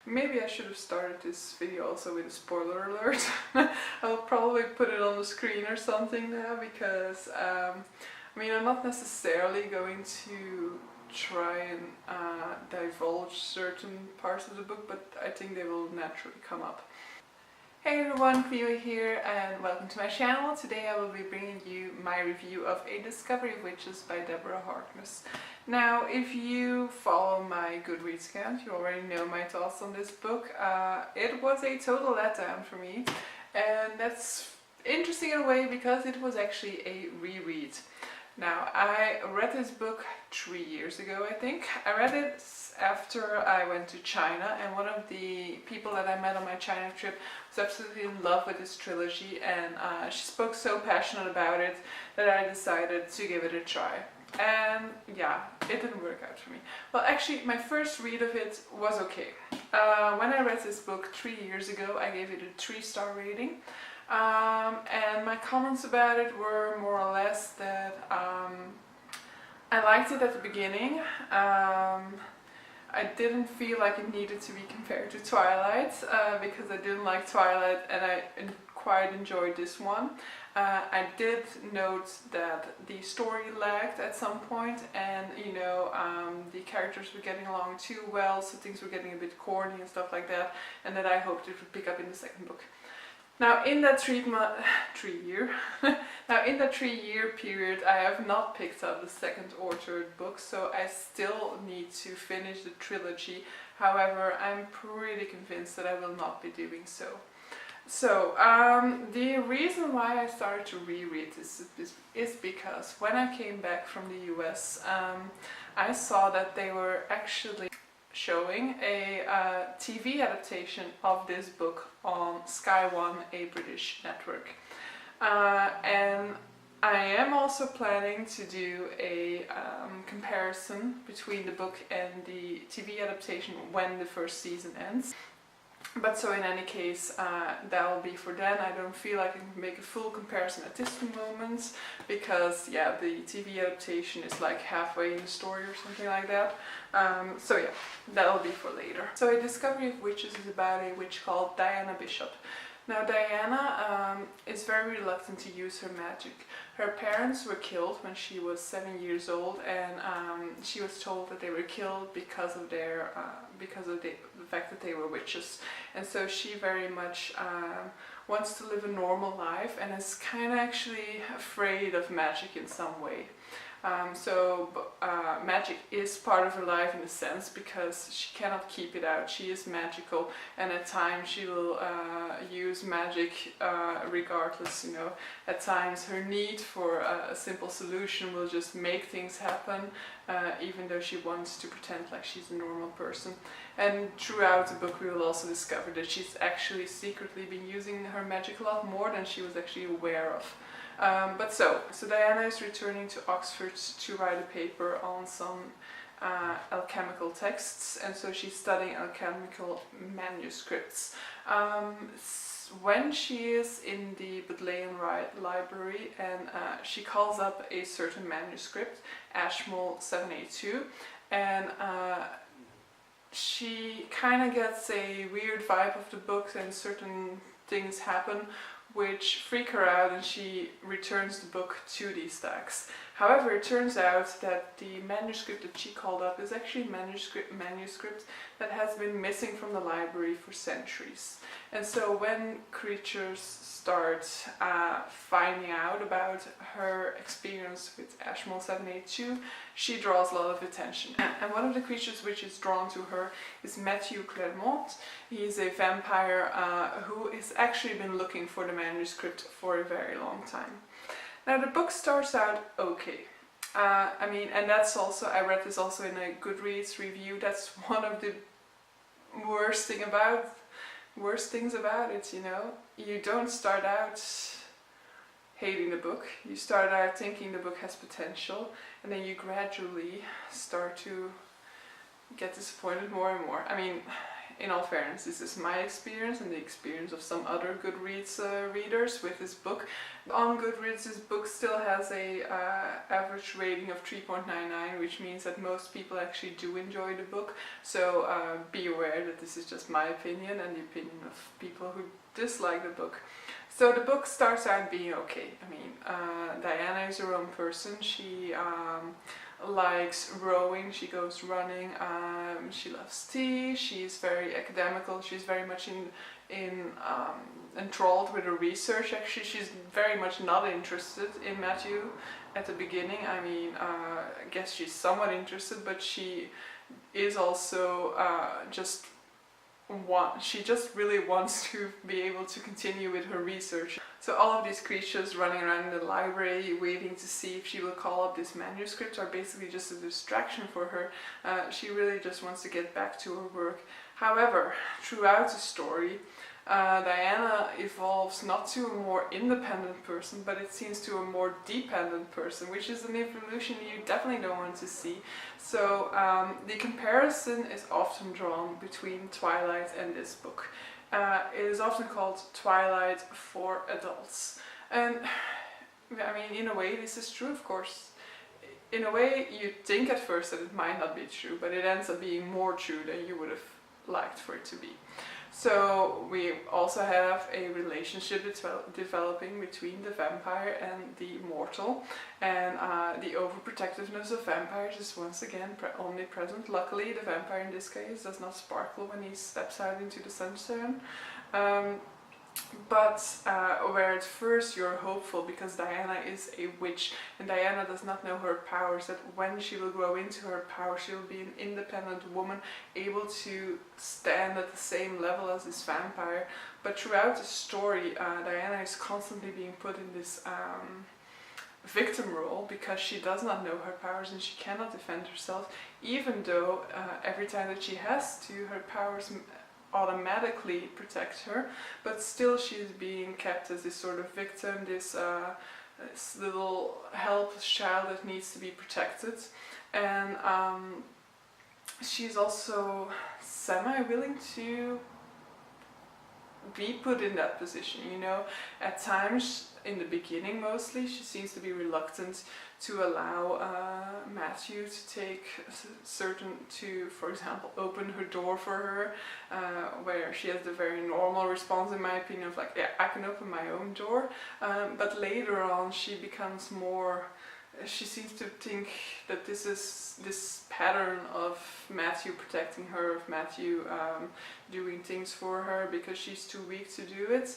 Maybe I should have started this video also with a spoiler alert. I'll probably put it on the screen or something now because I mean, I'm not necessarily going to try and divulge certain parts of the book, but I think they will naturally come up. Hey everyone, Cleo here and welcome to my channel. Today I will be bringing you my review of A Discovery of Witches by Deborah Harkness. Now, if you follow my Goodreads account, you already know my thoughts on this book. It was a total letdown for me, and that's interesting in a way because it was actually a reread. Now, I read this book 3 years ago, I think. I read it after I went to China, and one of the people that I met on my China trip was absolutely in love with this trilogy, and she spoke so passionate about it that I decided to give it a try. And yeah, it didn't work out for me. Well, actually, my first read of it was okay. When I read this book 3 years ago, I gave it a 3-star rating. And my comments about it were more or less that I liked it at the beginning. I didn't feel like it needed to be compared to Twilight because I didn't like Twilight and I quite enjoyed this one. I did note that the story lagged at some point, and you know, the characters were getting along too well, so things were getting a bit corny and stuff like that, and that I hoped it would pick up in the second book. Now in that 3 year period, I have not picked up the second or third book, so I still need to finish the trilogy. However, I'm pretty convinced that I will not be doing so. So, the reason why I started to reread this is because when I came back from the US, I saw that they were actually showing a TV adaptation of this book on Sky One, a British network. And I am also planning to do a comparison between the book and the TV adaptation when the first season ends. But so in any case, that will be for then. I don't feel like I can make a full comparison at this moment because yeah, the TV adaptation is like halfway in the story or something like that. So yeah, that'll be for later. So A Discovery of Witches is about a witch called Diana Bishop. Now Diana is very reluctant to use her magic. Her parents were killed when she was 7 years old, and she was told that they were killed because of the fact that they were witches. And so she very much wants to live a normal life and is kind of actually afraid of magic in some way. Magic is part of her life in a sense because she cannot keep it out. She is magical, and at times she will use magic regardless, you know. At times her need for a simple solution will just make things happen, even though she wants to pretend like she's a normal person. And throughout the book we will also discover that she's actually secretly been using her magic a lot more than she was actually aware of. So Diana is returning to Oxford to write a paper on some alchemical texts, and so she's studying alchemical manuscripts. When she is in the Bodleian library, and she calls up a certain manuscript, Ashmole 782, and she kind of gets a weird vibe of the book, and certain things happen which freak her out, and she returns the book to these stacks. However, it turns out that the manuscript that she called up is actually a manuscript that has been missing from the library for centuries. And so when creatures start finding out about her experience with Ashmole 782, she draws a lot of attention. And one of the creatures which is drawn to her is Matthew Clermont. He is a vampire who has actually been looking for the manuscript for a very long time. Now the book starts out okay. I mean, and that's also, I read this also in a Goodreads review, that's one of the worst things about it, you know. You don't start out hating the book, you start out thinking the book has potential, and then you gradually start to get disappointed more and more. I mean, in all fairness, this is my experience and the experience of some other Goodreads readers with this book. On Goodreads, this book still has a average rating of 3.99, which means that most people actually do enjoy the book. So be aware that this is just my opinion and the opinion of people who dislike the book. So the book starts out being okay. I mean, Diana is her own person. She likes rowing, she goes running, she loves tea, she's very academical, she's very much enthralled with her research. Actually, she's very much not interested in Matthew at the beginning. I mean, I guess she's somewhat interested, but she is also she just really wants to be able to continue with her research. So all of these creatures running around in the library waiting to see if she will call up this manuscript are basically just a distraction for her. She really just wants to get back to her work. However, throughout the story, Diana evolves not to a more independent person, but it seems to a more dependent person, which is an evolution you definitely don't want to see. So the comparison is often drawn between Twilight and this book. It is often called Twilight for adults. And I mean, in a way this is true, of course. In a way you'd think at first that it might not be true, but it ends up being more true than you would have liked for it to be. So we also have a relationship developing between the vampire and the mortal, and the overprotectiveness of vampires is once again omnipresent. Luckily, the vampire in this case does not sparkle when he steps out into the sunshine. But where at first you're hopeful because Diana is a witch and Diana does not know her powers, that when she will grow into her power she will be an independent woman able to stand at the same level as this vampire. But throughout the story Diana is constantly being put in this victim role because she does not know her powers and she cannot defend herself, even though every time that she has to, her powers automatically protect her, but still she's being kept as this sort of victim, this little helpless child that needs to be protected. And she's also semi-willing to be put in that position, you know. At times, in the beginning mostly, she seems to be reluctant to allow Matthew to take for example, open her door for her, where she has the very normal response, in my opinion, of like, yeah, I can open my own door. But later on she becomes more, she seems to think that this pattern of Matthew protecting her, of Matthew doing things for her because she's too weak to do it,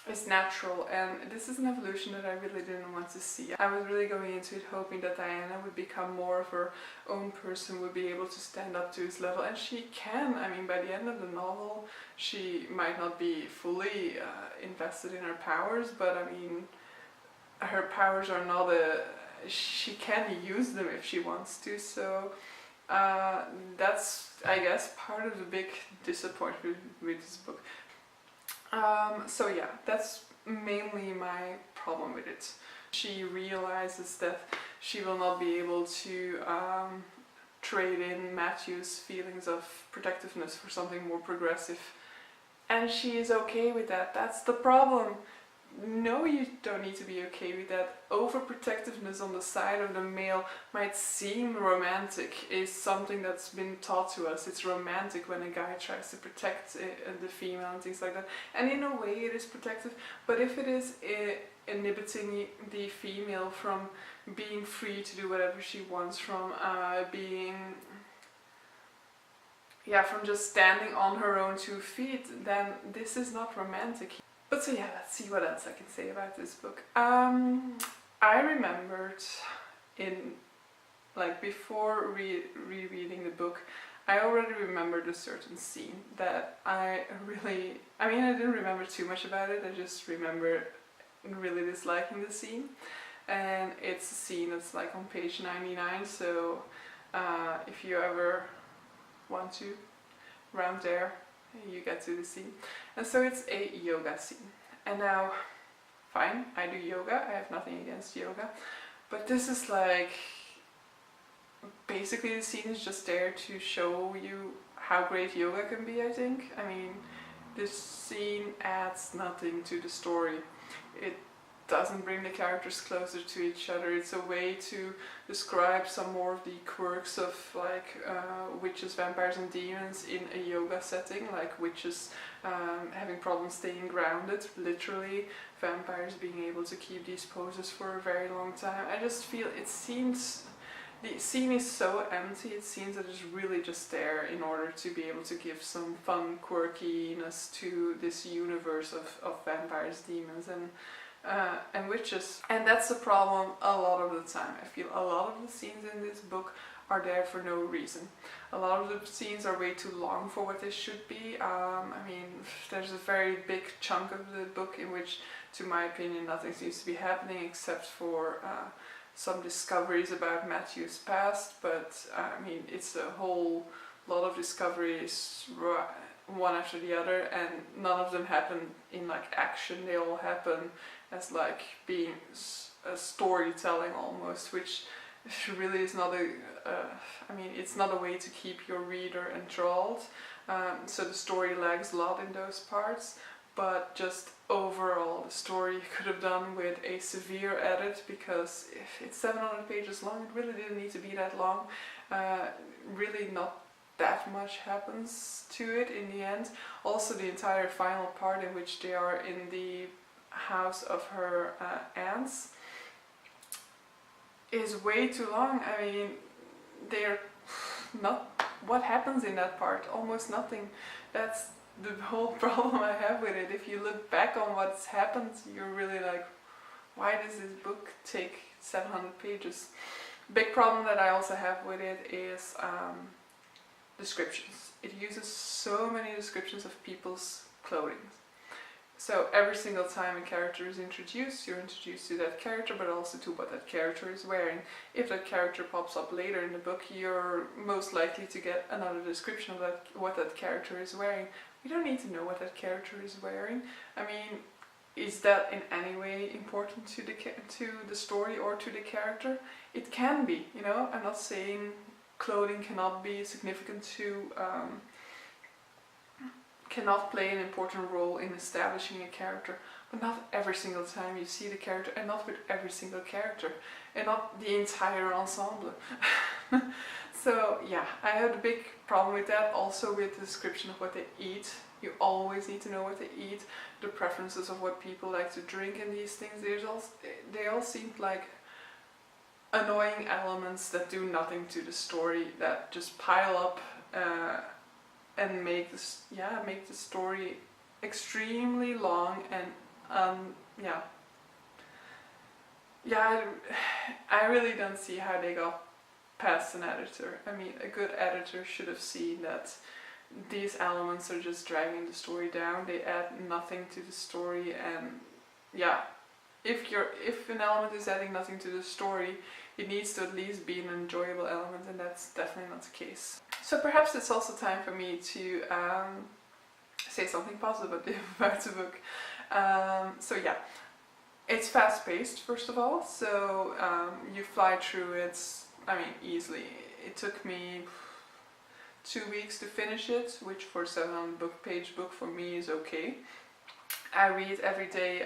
is natural, and this is an evolution that I really didn't want to see. I was really going into it hoping that Diana would become more of her own person, would be able to stand up to his level, and she can. I mean, by the end of the novel she might not be fully invested in her powers, but I mean, her powers are not she can use them if she wants to, so that's, I guess, part of the big disappointment with this book. So yeah, that's mainly my problem with it. She realizes that she will not be able to trade in Matthew's feelings of protectiveness for something more progressive, and she is okay with that. That's the problem. No, you don't need to be okay with that. Overprotectiveness on the side of the male might seem romantic, is something that's been taught to us. It's romantic when a guy tries to protect the female and things like that. And in a way it is protective, but if it is inhibiting the female from being free to do whatever she wants, from from just standing on her own 2 feet, then this is not romantic. But so yeah, let's see what else I can say about this book. I remembered before rereading the book, I already remembered a certain scene that I didn't remember too much about it, I just remember really disliking the scene. And it's a scene that's like on page 99, so if you ever want to, around there, you get to the scene. And so it's a yoga scene. And now, fine, I do yoga, I have nothing against yoga, but this is like, basically the scene is just there to show you how great yoga can be, I think. I mean, this scene adds nothing to the story. It doesn't bring the characters closer to each other. It's a way to describe some more of the quirks of like witches, vampires and demons in a yoga setting, like witches having problems staying grounded, literally, vampires being able to keep these poses for a very long time. I just feel the scene is so empty. It seems that it's really just there in order to be able to give some fun quirkiness to this universe of vampires, demons and witches. And that's the problem a lot of the time. I feel a lot of the scenes in this book are there for no reason. A lot of the scenes are way too long for what they should be. I mean, there's a very big chunk of the book in which, to my opinion, nothing seems to be happening except for some discoveries about Matthew's past, but I mean, it's a whole lot of discoveries one after the other, and none of them happen in like action. They all happen as like being a storytelling almost, which really is not I mean, it's not a way to keep your reader enthralled. So the story lags a lot in those parts, but just overall the story you could have done with a severe edit, because if it's 700 pages long, it really didn't need to be that long. Really not that much happens to it in the end. Also, the entire final part in which they are in the house of her aunts is way too long. I mean, they're not, what happens in that part? Almost nothing. That's the whole problem I have with it. If you look back on what's happened, you're really like, why does this book take 700 pages? Big problem that I also have with it is descriptions. It uses so many descriptions of people's clothing. So every single time a character is introduced, you're introduced to that character, but also to what that character is wearing. If that character pops up later in the book, you're most likely to get another description of what that character is wearing. You don't need to know what that character is wearing. I mean, is that in any way important to the story or to the character? It can be, you know. I'm not saying clothing cannot be significant to cannot play an important role in establishing a character, but not every single time you see the character, and not with every single character, and not the entire ensemble. So yeah, I had a big problem with that. Also with the description of what they eat. You always need to know what they eat, the preferences of what people like to drink and these things. They all seemed like annoying elements that do nothing to the story, that just pile up and make the story extremely long and I really don't see how they got past an editor. I mean, a good editor should have seen that these elements are just dragging the story down. They add nothing to the story, and yeah, if an element is adding nothing to the story, it needs to at least be an enjoyable element, and that's definitely not the case. So perhaps it's also time for me to say something positive about the book. So yeah, it's fast-paced, first of all, so you fly through it, I mean, easily. It took me 2 weeks to finish it, which for a 700-page book for me is okay. I read every day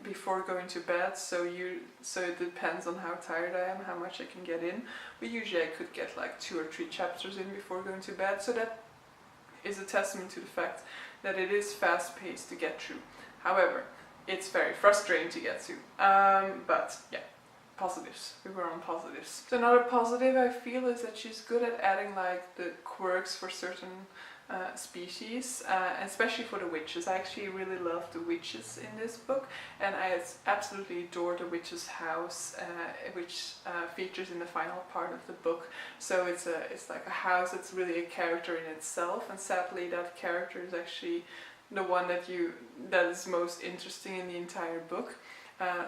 before going to bed, so it depends on how tired I am, how much I can get in. But usually I could get like 2 or 3 chapters in before going to bed, so that is a testament to the fact that it is fast-paced to get through. However, it's very frustrating to get to. But yeah, positives. We were on positives. So another positive I feel is that she's good at adding like the quirks for certain species, especially for the witches. I actually really love the witches in this book, and I absolutely adore the witch's house, which features in the final part of the book. So it's like a house that's really a character in itself, and sadly that character is actually the one that is most interesting in the entire book.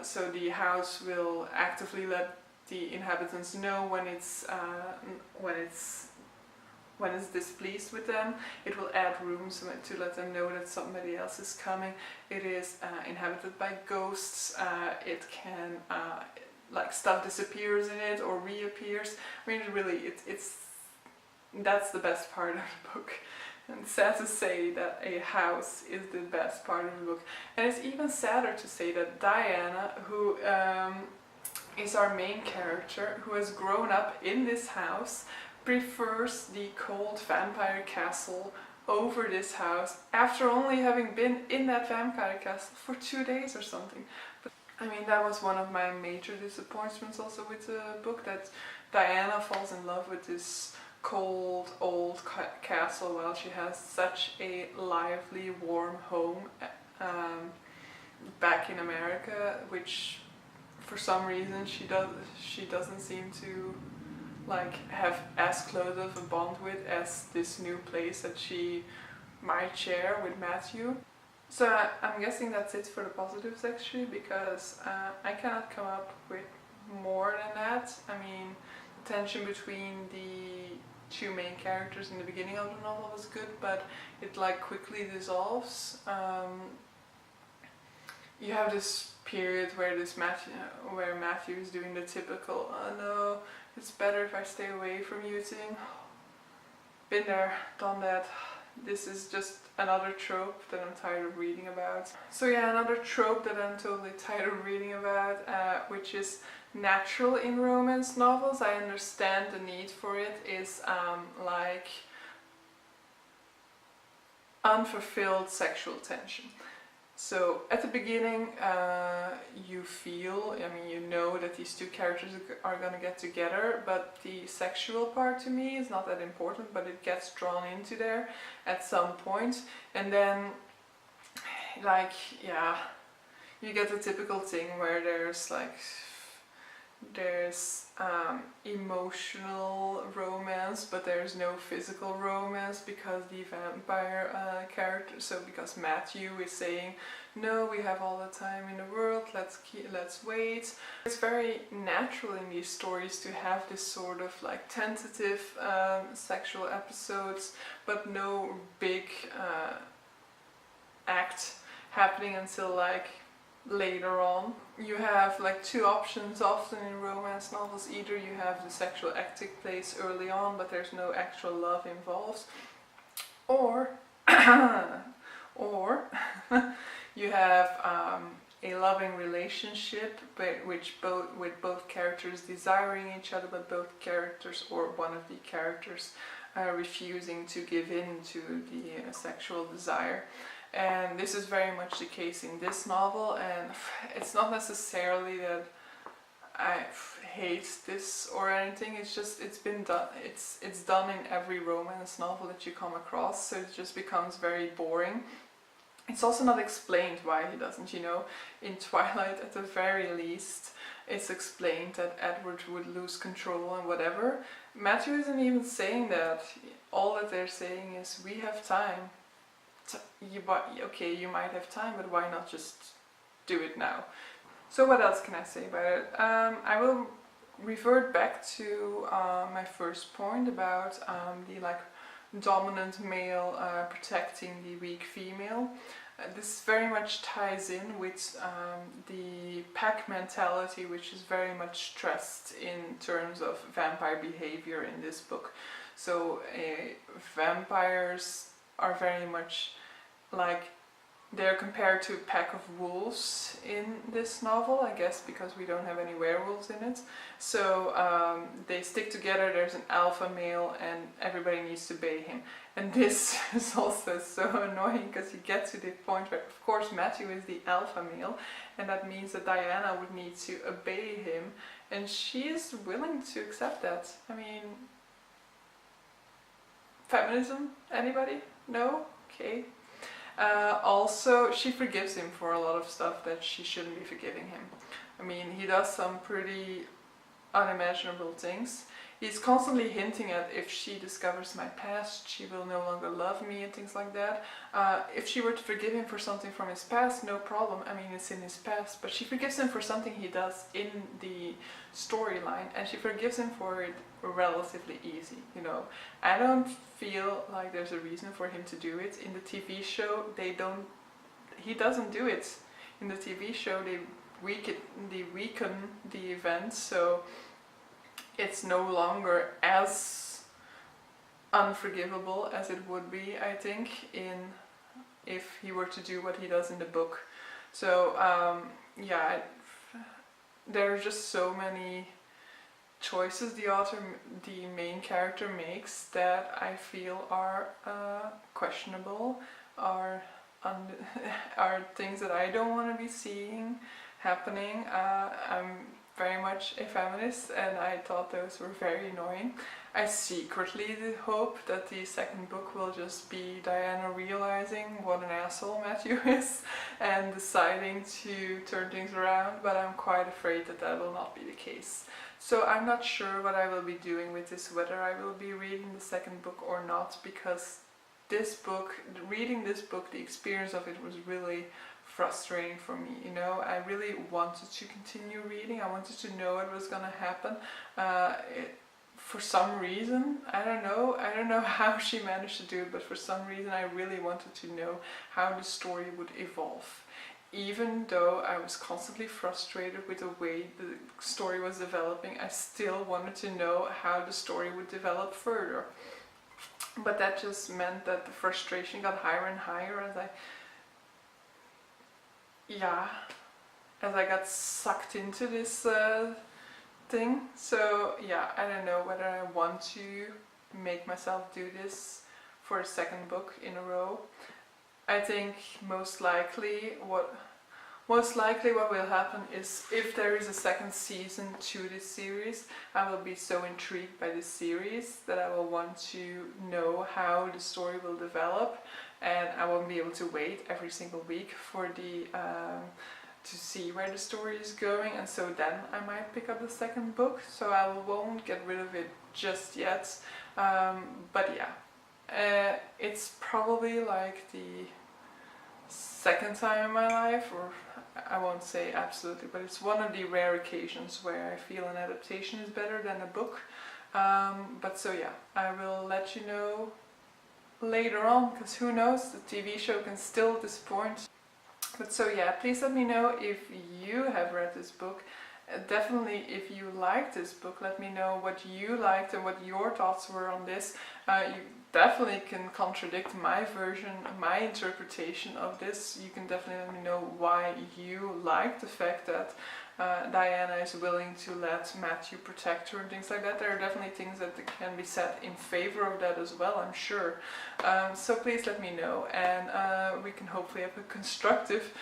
So the house will actively let the inhabitants know when it's displeased with them. It will add rooms to let them know that somebody else is coming. It is inhabited by ghosts. It can like stuff disappears in it or reappears. I mean, really, it's that's the best part of the book. And it's sad to say that a house is the best part of the book. And it's even sadder to say that Diana, who is our main character, who has grown up in this house, prefers the cold vampire castle over this house after only having been in that vampire castle for 2 days or something. But I mean, that was one of my major disappointments also with the book, that Diana falls in love with this cold old castle while she has such a lively warm home back in America, which for some reason she doesn't seem to like have as close of a bond with as this new place that she might share with Matthew. So I'm guessing that's it for the positives actually, because I cannot come up with more than that. I mean, the tension between the two main characters in the beginning of the novel was good, but it like quickly dissolves. You have this period where Matthew is doing the typical "oh no, it's better if I stay away from you" thing. Been there, done that. This is just another trope that I'm tired of reading about. So yeah, another trope that I'm totally tired of reading about, which is natural in romance novels. I understand the need for it, is like unfulfilled sexual tension. So at the beginning you feel, I mean, you know that these two characters are gonna get together, but the sexual part to me is not that important, but it gets drawn into there at some point, and then like, yeah, you get the typical thing where there's emotional romance, but there's no physical romance because the vampire character, so because Matthew is saying, no, we have all the time in the world, let's wait. It's very natural in these stories to have this sort of like tentative sexual episodes, but no big act happening until like later on. You have like two options often in romance novels. Either you have the sexual act take place early on but there's no actual love involved, or or you have a loving relationship with both characters desiring each other, but both characters or one of the characters refusing to give in to the sexual desire. And this is very much the case in this novel, and it's not necessarily that I hate this or anything, it's just it's been done, it's done in every romance novel that you come across, so it just becomes very boring. It's also not explained why he doesn't, you know. In Twilight, at the very least, it's explained that Edward would lose control and whatever. Matthew isn't even saying that. All that they're saying is, we have time. Okay, you might have time, but why not just do it now? So what else can I say about it? I will revert back to my first point about the like dominant male protecting the weak female. This very much ties in with the pack mentality, which is very much stressed in terms of vampire behavior in this book. So vampires are very much like, they're compared to a pack of wolves in this novel, I guess because we don't have any werewolves in it. So they stick together, there's an alpha male and everybody needs to obey him. And this is also so annoying because you get to the point where, of course, Matthew is the alpha male, and that means that Diana would need to obey him, and she is willing to accept that. I mean, feminism? Anybody? No? Okay. Also, she forgives him for a lot of stuff that she shouldn't be forgiving him. I mean, he does some pretty unimaginable things. He's constantly hinting at, if she discovers my past, she will no longer love me and things like that. If she were to forgive him for something from his past, no problem. I mean, it's in his past. But she forgives him for something he does in the storyline, and she forgives him for it relatively easy, you know. I don't feel like there's a reason for him to do it. In the TV show, he doesn't do it. In the TV show, they weaken the event, so it's no longer as unforgivable as it would be, I think, if he were to do what he does in the book. So yeah, there are just so many choices the main character makes that I feel are questionable, are things that I don't want to be seeing happening. I'm very much a feminist, and I thought those were very annoying. I secretly hope that the second book will just be Diana realizing what an asshole Matthew is and deciding to turn things around, but I'm quite afraid that that will not be the case. So I'm not sure what I will be doing with this, whether I will be reading the second book or not, because this book, reading this book, the experience of it was really frustrating for me. You know, I really wanted to continue reading. I wanted to know what was gonna happen. For some reason, I don't know how she managed to do it, but for some reason I really wanted to know how the story would evolve. Even though I was constantly frustrated with the way the story was developing, I still wanted to know how the story would develop further. But that just meant that the frustration got higher and higher as I got sucked into this thing. So yeah, I don't know whether I want to make myself do this for a second book in a row. I think most likely what will happen is, if there is a second season to this series, I will be so intrigued by this series that I will want to know how the story will develop, and I won't be able to wait every single week for the to see where the story is going, and so then I might pick up the second book. So I won't get rid of it just yet, but yeah, it's probably like the second time in my life, or I won't say absolutely, but it's one of the rare occasions where I feel an adaptation is better than a book. But so yeah, I will let you know later on, because who knows, the TV show can still disappoint. But so yeah, please let me know if you have read this book. Definitely, if you liked this book, let me know what you liked and what your thoughts were on this. You definitely can contradict my version, my interpretation of this. You can definitely let me know why you like the fact that Diana is willing to let Matthew protect her and things like that. There are definitely things that can be said in favor of that as well, I'm sure. So please let me know, and we can hopefully have a constructive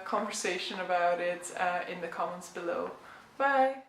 conversation about it in the comments below. Bye!